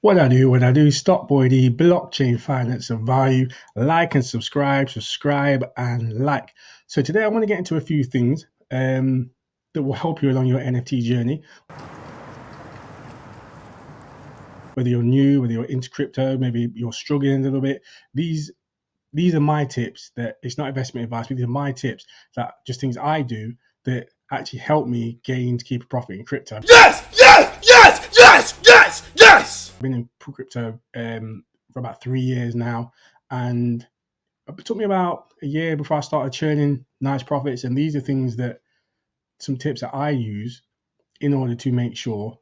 What I do, Stock Boy, the blockchain finance of value. Like and subscribe and like. So today I want to get into a few things that will help you along your NFT journey. Whether you're new, whether you're into crypto, maybe you're struggling a little bit. These are my tips. That it's not investment advice, but these are my tips that just things I do that actually help me gain to keep a profit in crypto. Yes! I've been in crypto for about 3 years now, and it took me about a year before I started churning nice profits. And these are things that some tips that I use in order to make sure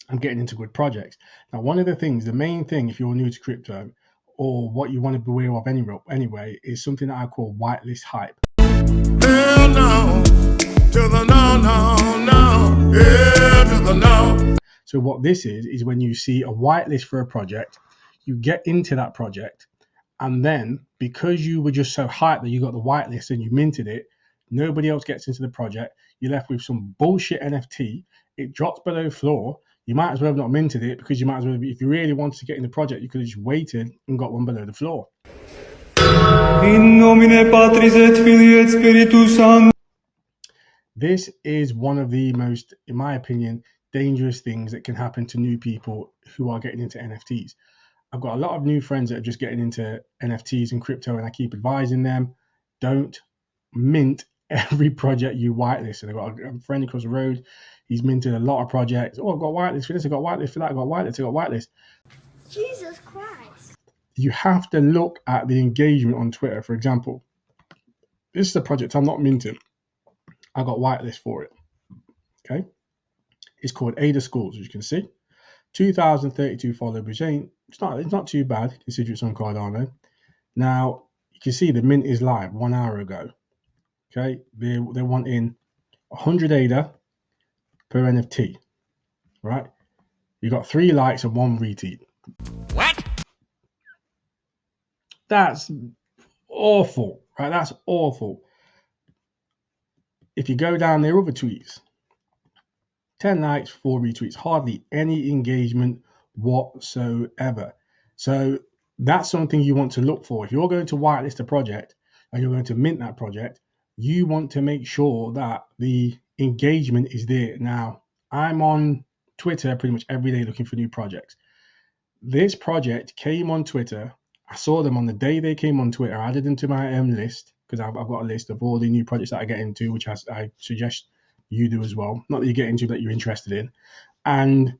I'm getting into good projects. Now, one of the things, the main thing, if you're new to crypto or what you want to be aware of anyway, is something that I call whitelist hype. Hell no, to the no, yeah, to the no. So what this is when you see a whitelist for a project, you get into that project, and then because you were just so hyped that you got the whitelist and you minted it, nobody else gets into the project. You're left with some bullshit NFT. It drops below floor. You might as well have not minted it, because you might as well, if you really wanted to get in the project, you could have just waited and got one below the floor. In nomine Patris et Filii et Spiritus Sancti. This is one of the most, in my opinion, dangerous things that can happen to new people who are getting into NFTs. I've got a lot of new friends that are just getting into NFTs and crypto, and I keep advising them, don't mint every project you whitelist. And I've got a friend across the road, he's minted a lot of projects. Oh, I've got whitelist for this, I've got whitelist for that, I've got whitelist. Jesus Christ. You have to look at the engagement on Twitter. For example, this is a project I'm not minting. I got whitelist for it. Okay. It's called Ada Schools, as you can see. 2,032 followers, which it's not too bad considering it's on Cardano. Now you can see the mint is live 1 hour ago. Okay, they're wanting 100 ADA per NFT, right? You got 3 likes and 1 retweet. What? That's awful, right? That's awful. If you go down their other tweets, 10 likes, 4 retweets, hardly any engagement whatsoever. So that's something you want to look for. If you're going to whitelist a project and you're going to mint that project, you want to make sure that the engagement is there. Now, I'm on Twitter pretty much every day looking for new projects. This project came on Twitter. I saw them on the day they came on Twitter. I added them to my list, because I've got a list of all the new projects that I get into, which I suggest you do as well. Not that you get into, that you're interested in. And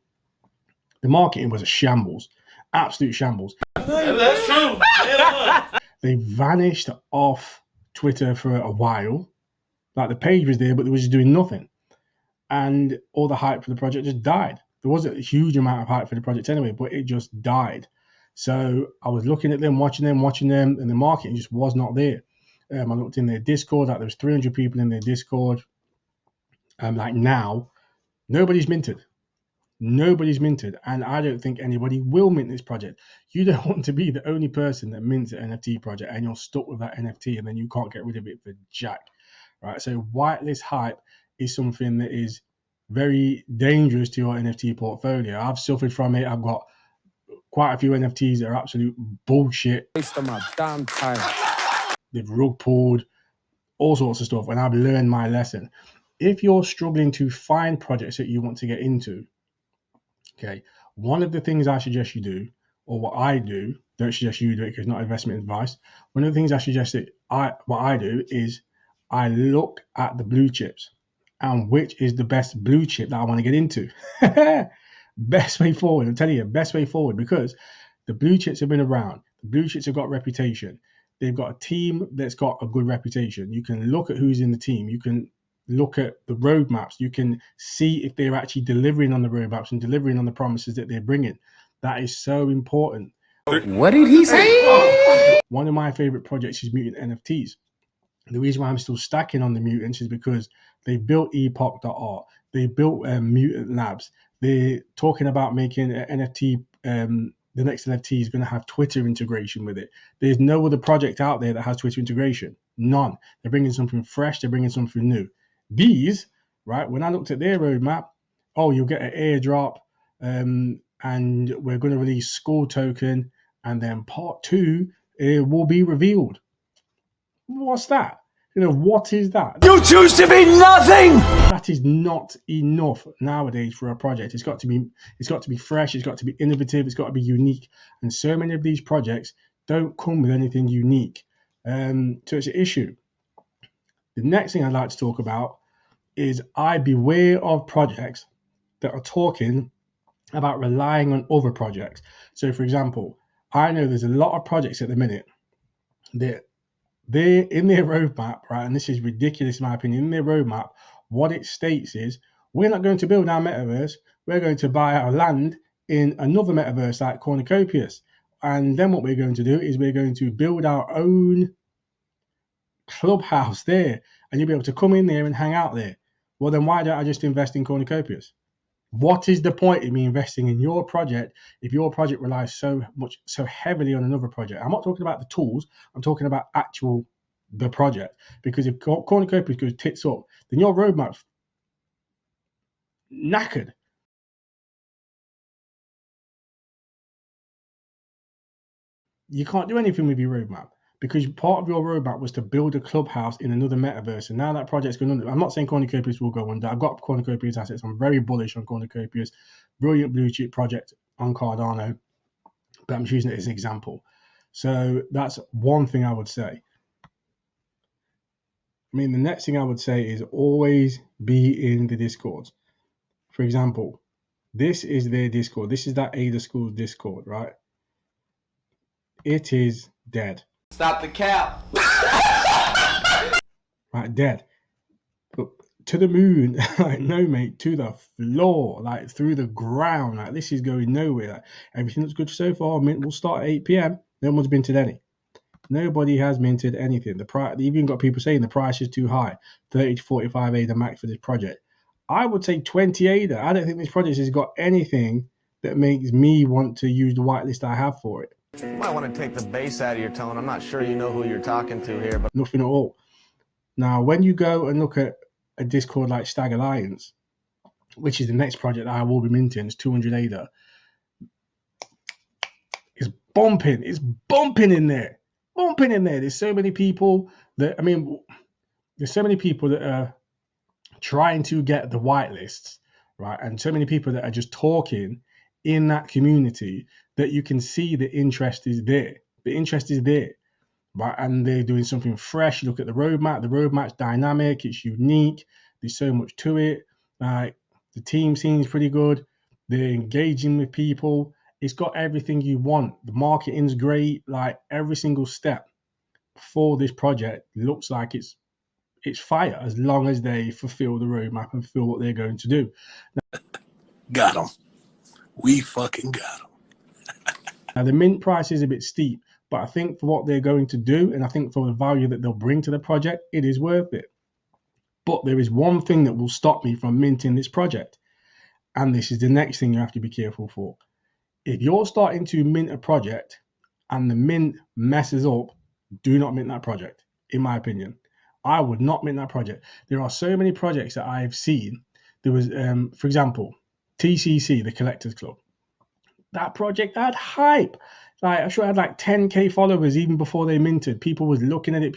the marketing was a shambles, absolute shambles. That's true. They vanished off Twitter for a while. Like, the page was there, but they were just doing nothing. And all the hype for the project just died. There wasn't a huge amount of hype for the project anyway, but it just died. So I was looking at them, watching them, and the marketing just was not there. I looked in their Discord, like there was 300 people in their Discord. Like now, nobody's minted. And I don't think anybody will mint this project. You don't want to be the only person that mints an NFT project and you're stuck with that NFT and then you can't get rid of it for jack, right? So whitelist hype is something that is very dangerous to your NFT portfolio. I've suffered from it. I've got quite a few NFTs that are absolute bullshit. Waste of my damn time. They've rug pulled, all sorts of stuff, and I've learned my lesson. If you're struggling to find projects that you want to get into, okay, one of the things I suggest you do, or what I do, don't suggest you do it because it's not investment advice. One of the things I suggest what I do is I look at the blue chips and which is the best blue chip that I want to get into. Best way forward, I'm telling you, best way forward, because the blue chips have been around. The blue chips have got reputation. They've got a team that's got a good reputation. You can look at who's in the team. You can look at the roadmaps. You can see if they're actually delivering on the roadmaps and delivering on the promises that they're bringing. That is so important. What did he say? One of my favorite projects is Mutant NFTs. The reason why I'm still stacking on the mutants is because they built epoch.art. They built Mutant Labs. They're talking about making an NFT. The next NFT is going to have Twitter integration with it. There's no other project out there that has Twitter integration. None. They're bringing something fresh. They're bringing something new. These, right, when I looked at their roadmap, oh, you'll get an airdrop, and and we're going to release School Token, and then part 2 will be revealed. What's that? What is that? You choose to be nothing. That is not enough nowadays for a project. It's got to be fresh. It's got to be innovative. It's got to be unique. And so many of these projects don't come with anything unique. So it's an issue. The next thing I'd like to talk about is I beware of projects that are talking about relying on other projects. So, for example, I know there's a lot of projects at the minute that they're in their roadmap, right? And this is ridiculous in my opinion. In their roadmap, what it states is we're not going to build our metaverse. We're going to buy our land in another metaverse like Cornucopias. And then what we're going to do is we're going to build our own clubhouse there. And you'll be able to come in there and hang out there. Well, then why don't I just invest in Cornucopias? What is the point of me investing in your project if your project relies so heavily on another project? I'm not talking about the tools. I'm talking about the project. Because if Cornucopias goes tits up, then your roadmap's knackered. You can't do anything with your roadmap because part of your roadmap was to build a clubhouse in another metaverse. And now that project's going under. I'm not saying Cornucopias will go under. I've got Cornucopias assets. I'm very bullish on Cornucopias. Brilliant blue chip project on Cardano. But I'm choosing it as an example. So that's one thing I would say. I mean, the next thing I would say is always be in the Discords. For example, this is their Discord. This is that Ada School's Discord, right? It is dead. Stop the cap. Right, dead. But to the moon, like no mate, to the floor, like through the ground. Like this is going nowhere. Like, everything looks good so far. Mint will start at 8 p.m. No one's minted any. Nobody has minted anything. The price, you've even got people saying the price is too high, 30 to 45 ADA max for this project. I would say 20 ADA. I don't think this project has got anything that makes me want to use the whitelist I have for it. You might want to take the bass out of your tone. I'm not sure you know who you're talking to here, but Nothing at all. Now, when you go and look at a Discord like Stag Alliance, which is the next project that I will be minting, it's 200 ADA. It's bumping. It's bumping in there. Bumping in there. There's so many people that are trying to get the whitelists, right? And so many people that are just talking in that community that you can see the interest is there. The interest is there, right? And they're doing something fresh. You look at the roadmap. The roadmap's dynamic. It's unique. There's so much to it. Like the team seems pretty good. They're engaging with people. It's got everything you want. The marketing's great. Like every single step for this project looks like it's fire as long as they fulfill the roadmap and fulfill what they're going to do. Got them. We fucking got them. Now, the mint price is a bit steep, but I think for what they're going to do and I think for the value that they'll bring to the project, it is worth it. But there is one thing that will stop me from minting this project, and this is the next thing you have to be careful for. If you're starting to mint a project and the mint messes up, do not mint that project, in my opinion. I would not mint that project. There are so many projects that I've seen. There was, for example, TCC, the Collectors Club. That project had hype. Like, I'm sure it had like 10k followers even before they minted. People was looking at it.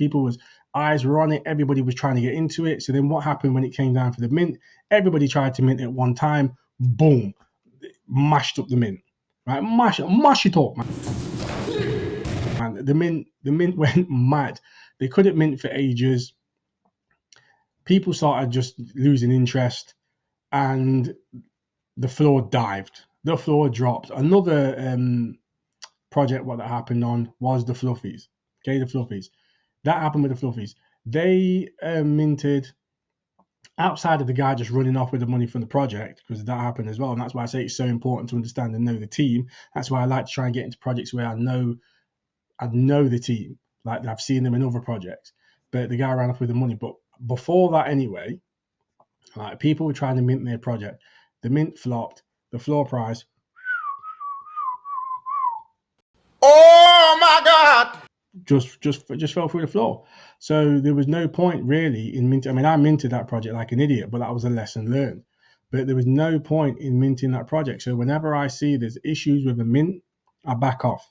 Eyes were on it. Everybody was trying to get into it. So then what happened when it came down for the mint? Everybody tried to mint it at one time. Boom. Mashed up the mint. Right? Mash it up, man. And the mint went mad. They couldn't mint for ages. People started just losing interest and the floor dived. The floor dropped. Another project what that happened on was the Fluffies. Okay, the Fluffies. That happened with the Fluffies. They minted outside of the guy just running off with the money from the project, because that happened as well. And that's why I say it's so important to understand and know the team. That's why I like to try and get into projects where I know the team. Like I've seen them in other projects. But the guy ran off with the money. But before that anyway, like people were trying to mint their project. The mint flopped. The floor price. Oh my God! Just fell through the floor. So there was no point really in minting. I mean, I minted that project like an idiot, but that was a lesson learned. but there was no point in minting that project. So whenever I see there's issues with a mint, I back off.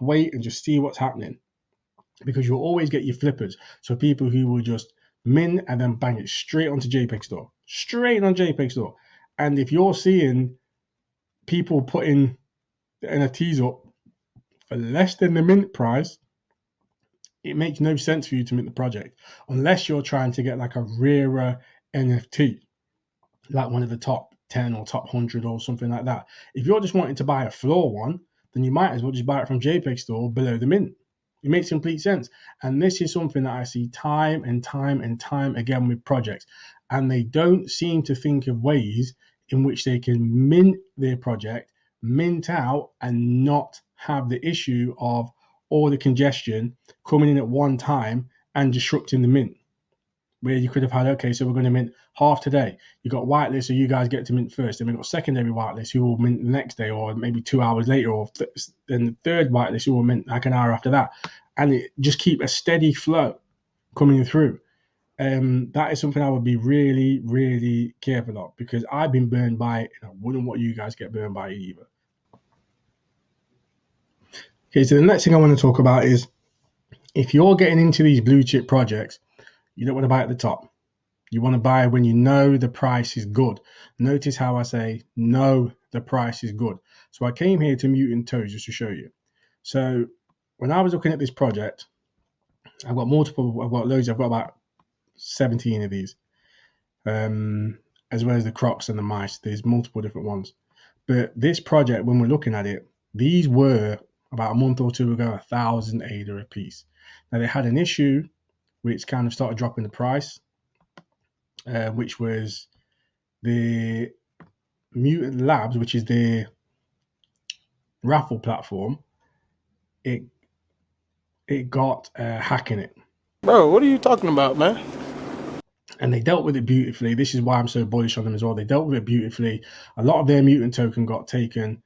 Wait and just see what's happening, because you'll always get your flippers. So people who will just mint and then bang it straight onto JPEG Store, straight on JPEG Store. And if you're seeing people putting the NFTs up for less than the mint price, it makes no sense for you to mint the project unless you're trying to get like a rarer NFT, like one of the top 10 or top 100 or something like that. If you're just wanting to buy a floor one, then you might as well just buy it from JPEG Store below the mint. It makes complete sense. And this is something that I see time and time and time again with projects. And they don't seem to think of ways in which they can mint their project, mint out, and not have the issue of all the congestion coming in at one time and disrupting the mint. Where you could have had, okay, so we're going to mint half today. You got whitelist, so you guys get to mint first. Then we've got secondary whitelist, who will mint the next day, or maybe 2 hours later, or then the third whitelist, who will mint like an hour after that. And it just keep a steady flow coming through. That is something I would be really, really careful of, because I've been burned by it, and I wouldn't want you guys to get burned by it either. Okay, so the next thing I want to talk about is, if you're getting into these blue chip projects, you don't want to buy at the top. You want to buy when you know the price is good. Notice how I say know the price is good. So I came here to Mutant Toes just to show you. So when I was looking at this project, I've got loads. I've got about 17 of these, as well as the crocs and the mice. There's multiple different ones. But this project, when we're looking at it, these were about a month or two ago 1,000 ADA a piece. Now they had an issue which kind of started dropping the price, which was the Mutant Labs, which is the raffle platform. It got a hack in it. Bro, what are you talking about, man? And they dealt with it beautifully. This is why I'm so bullish on them as well. They dealt with it beautifully. A lot of their mutant token got taken,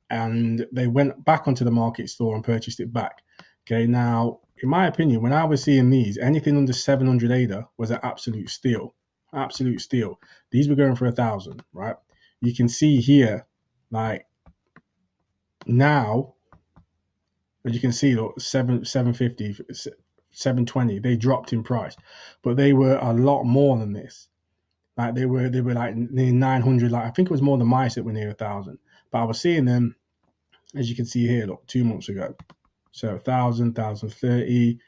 and they went back onto the market store and purchased it back. Okay, now, in my opinion, when I was seeing these, anything under 700 ADA was an absolute steal. Absolute steal. These were going for 1,000, right? You can see here, like, now, as you can see, look, 750, 720, they dropped in price, but they were a lot more than this. Like they were like near 900. Like I think it was more than mice that were near 1,000. But I was seeing them, as you can see here, look, 2 months ago. So 1,000, 1,030.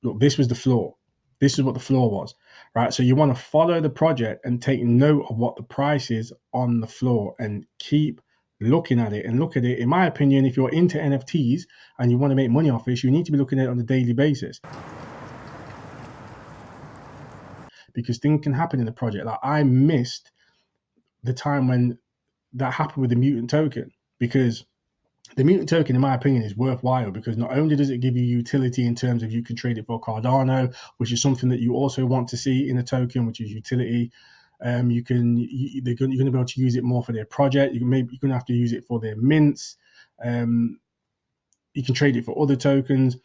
Look, this was the floor. This is what the floor was, right? So you want to follow the project and take note of what the price is on the floor and keep looking at it and look at it. In my opinion, if you're into NFTs and you want to make money off this, you need to be looking at it on a daily basis, because things can happen in the project. Like I missed the time when that happened with the mutant token, because the mutant token, in my opinion, is worthwhile because not only does it give you utility in terms of you can trade it for Cardano, which is something that you also want to see in a token, which is utility. You're going to be able to use it more for their project. You're going to have to use it for their mints. You can trade it for other tokens.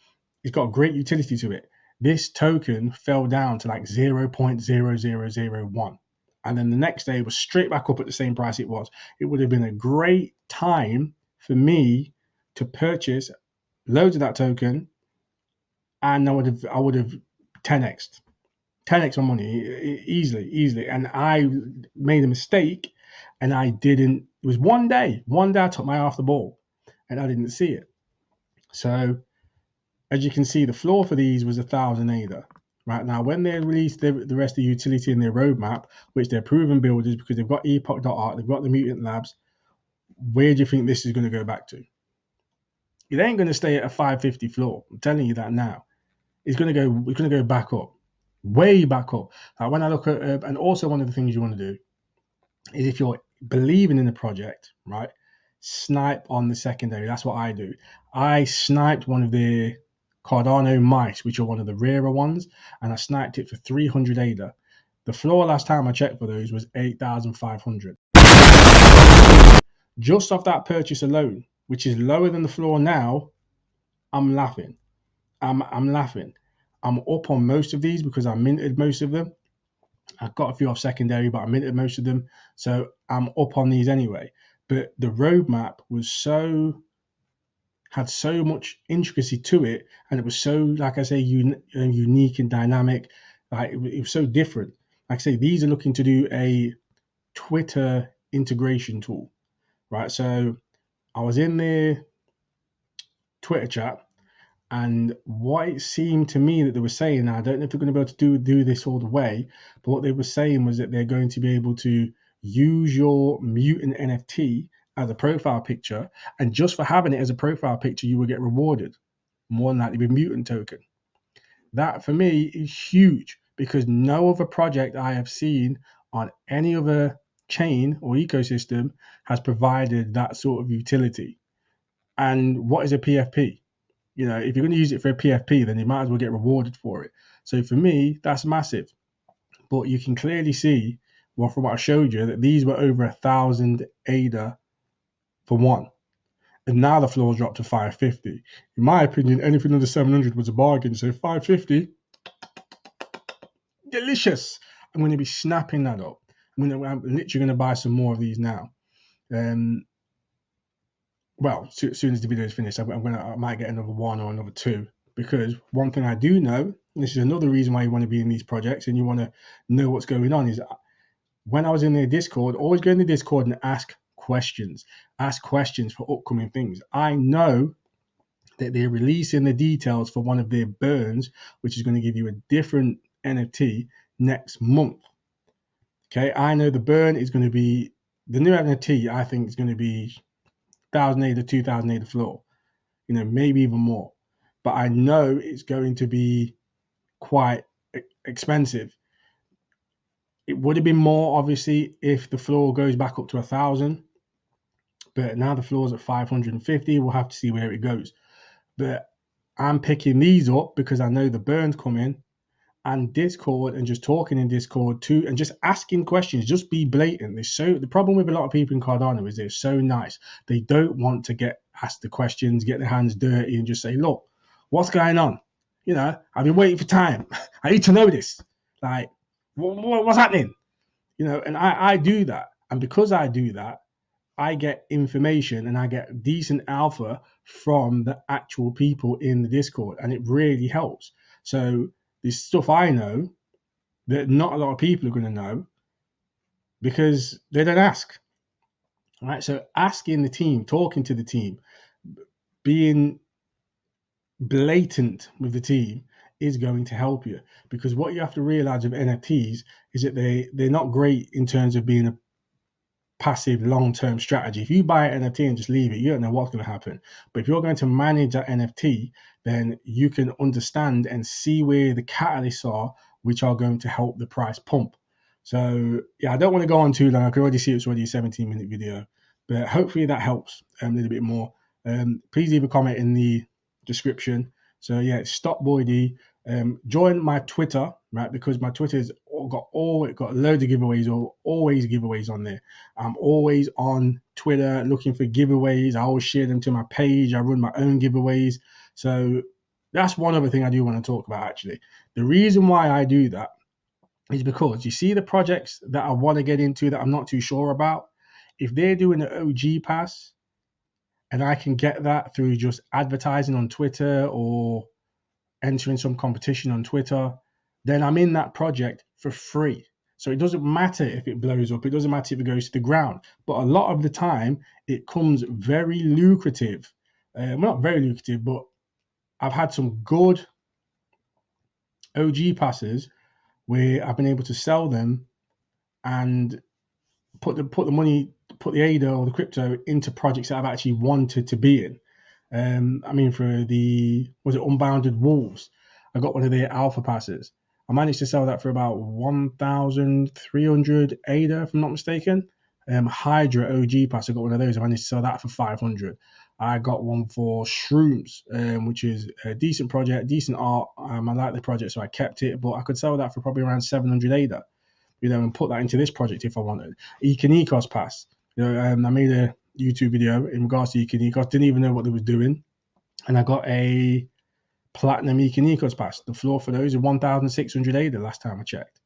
It's got great utility to it. This token fell down to like 0.0001. And then the next day it was straight back up at the same price it was. It would have been a great time for me to purchase loads of that token, and I would have 10x'd my money easily. And I made a mistake, and I didn't. It was one day I took my eye off the ball, and I didn't see it. So as you can see, the floor for these was 1,000 ADA. Right now, when they release the rest of the utility in their roadmap, which they're proven builders because they've got epoch.art, they've got the Mutant Labs, where do you think this is going to go back to? It ain't going to stay at a 550 floor. I'm telling you that now. It's going to go back up, way back up. Like when I look at, and also one of the things you want to do is, if you're believing in the project, right, snipe on the secondary. That's what I do. I sniped one of the Cardano mice, which are one of the rarer ones, and I sniped it for 300 ADA. The floor last time I checked for those was 8,500. Just off that purchase alone, which is lower than the floor now, I'm laughing. I'm laughing. I'm up on most of these because I minted most of them. I got a few off secondary, but I minted most of them, so I'm up on these anyway. But the roadmap had so much intricacy to it, and it was so, like I say, unique and dynamic. Like it was so different. Like I say, these are looking to do a Twitter integration tool, right? So I was in their Twitter chat, and what it seemed to me that they were saying, I don't know if they're going to be able to do this all the way, but what they were saying was that they're going to be able to use your mutant NFT as a profile picture, and just for having it as a profile picture, you will get rewarded more than likely with mutant token. That for me is huge, because no other project I have seen on any other chain or ecosystem has provided that sort of utility. And what is a PFP? You know, if you're going to use it for a PFP, then you might as well get rewarded for it. So for me, that's massive. But you can clearly see, well, from what I showed you, that these were over 1,000 ADA for one. And now the floor's dropped to 550. In my opinion, anything under 700 was a bargain. So 550, delicious. I'm going to be snapping that up. I'm literally going to buy some more of these now. Well, as soon as the video is finished, I might get another one or another two, because one thing I do know, this is another reason why you want to be in these projects and you want to know what's going on, is when I was in their Discord, always go in the Discord and ask questions for upcoming things. I know that they're releasing the details for one of their burns, which is going to give you a different NFT next month. Okay, I know the burn is going to be, the new NFT I think is going to be 1,000 ADA, 2,000 ADA floor, maybe even more. But I know it's going to be quite expensive. It would have been more, obviously, if the floor goes back up to 1,000. But now the floor's at 550. We'll have to see where it goes. But I'm picking these up because I know the burns come in, and Discord, and just talking in Discord too, and just asking questions. Just be blatant. The problem with a lot of people in Cardano is they're so nice. They don't want to get asked the questions, get their hands dirty, and just say, "Look, what's going on? I've been waiting for time. I need to know this. Like, what's happening? And I do that, and because I do that, I get information and I get decent alpha from the actual people in the Discord, and it really helps. So there's stuff I know that not a lot of people are going to know because they don't ask. All right. So asking the team, talking to the team, being blatant with the team is going to help you, because what you have to realize with NFTs is that they're not great in terms of being a passive long-term strategy. If you buy an NFT and just leave it, you don't know what's going to happen. But if you're going to manage that NFT, then you can understand and see where the catalysts are, which are going to help the price pump. So yeah, I don't want to go on too long. I can already see it's already a 17-minute video, but hopefully that helps a little bit more. Please leave a comment in the description. So yeah, it's StopBoyD. Join my Twitter, right? Because my Twitter's got loads of giveaways, or always giveaways on there. I'm always on Twitter looking for giveaways. I always share them to my page. I run my own giveaways. So that's one other thing I do want to talk about, actually. The reason why I do that is because you see the projects that I want to get into that I'm not too sure about. If they're doing an OG pass and I can get that through just advertising on Twitter or entering some competition on Twitter, then I'm in that project for free. So it doesn't matter if it blows up. It doesn't matter if it goes to the ground. But a lot of the time, it comes very lucrative. Well, not very lucrative, but I've had some good OG passes where I've been able to sell them and put the money, put the ADA or the crypto into projects that I've actually wanted to be in. For was it Unbounded Wolves? I got one of their alpha passes. I managed to sell that for about 1,300 ADA, if I'm not mistaken. Hydra OG pass, I got one of those. I managed to sell that for 500. I got one for Shrooms, which is a decent project, decent art. I like the project, so I kept it, but I could sell that for probably around 700 ADA, and put that into this project if I wanted. Econicos pass. I made a YouTube video in regards to Econicos. Didn't even know what they were doing, and I got a platinum Econicos pass. The floor for those is 1,600 ADA last time I checked.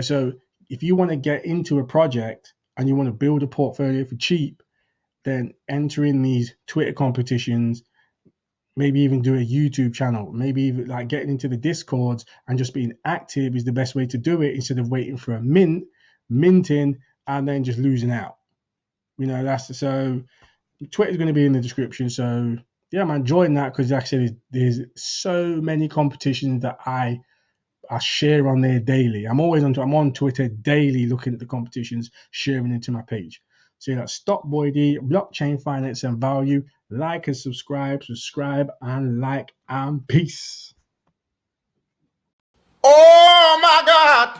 So if you want to get into a project and you want to build a portfolio for cheap, then enter in these Twitter competitions, maybe even do a YouTube channel, maybe even like getting into the Discords and just being active is the best way to do it, instead of waiting for a minting, and then just losing out. So Twitter's going to be in the description. So yeah, man, join that, because like I said, there's so many competitions that I share on there daily. I'm on Twitter daily, looking at the competitions, sharing into my page. So that's Stop Boydie, Blockchain Finance and Value. Like and subscribe and like, and peace. Oh my God.